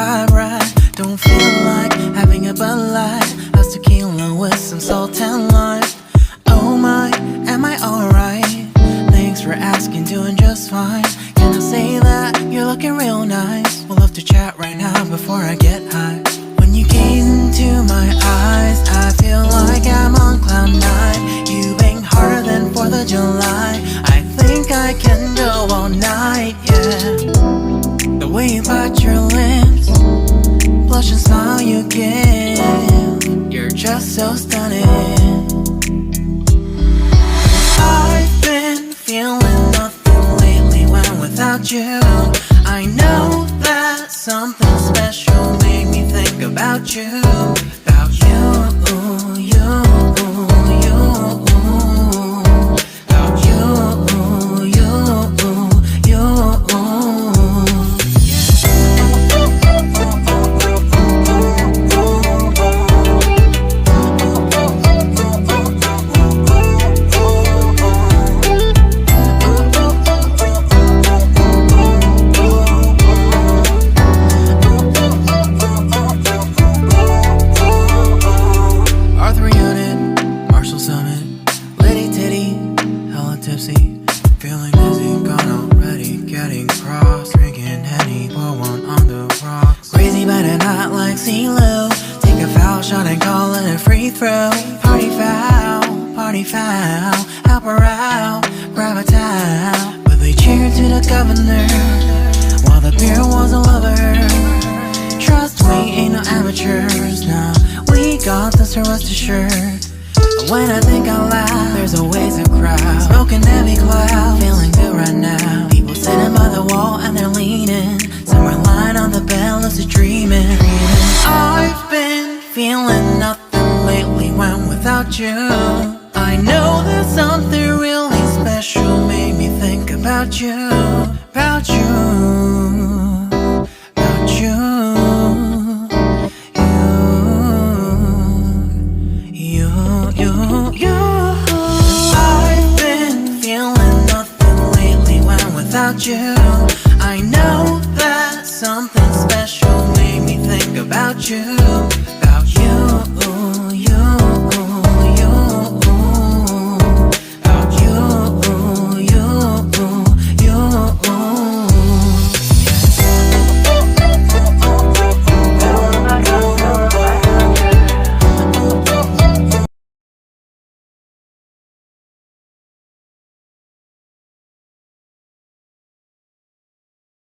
vibe right. Don't feel like having a Bud Light. How's tequila with some salt and lime? Oh my, am I alright? Thanks for asking, doing just fine. Can I say that you're looking real nice? We'll love to chat right now before I get high. When you gaze into my eyes, I feel like I'm on cloud nine. You bang harder than 4th of July. I think I can go all night, yeah. The way you bite your lips, blush and smile you give, you're just so stunning. I've been feeling nothing lately when without you. I know that something special made me think about you. About you, you, you. About you, you, you. Feeling dizzy, gone already, getting cross. Drinking Henny, pour one on the rocks. Crazy but not like CeeLo. Take a foul shot and call it a free throw. Party foul, help her out, grab a towel. But they cheered to the governor, while the beer was a lover. Trust me, ain't no amateurs, nah. We got this, so rest assured. When I think out loud, there's always a crowd. Smoking heavy cloud, feeling good right now. People sitting by the wall and they're leaning. Some are lying on the bed, lucid dreaming. I've been feeling nothing lately when without you. I know that something really special made me think about you. About you, about you. I've been feeling nothing lately when without you. I know that something special made me think about you.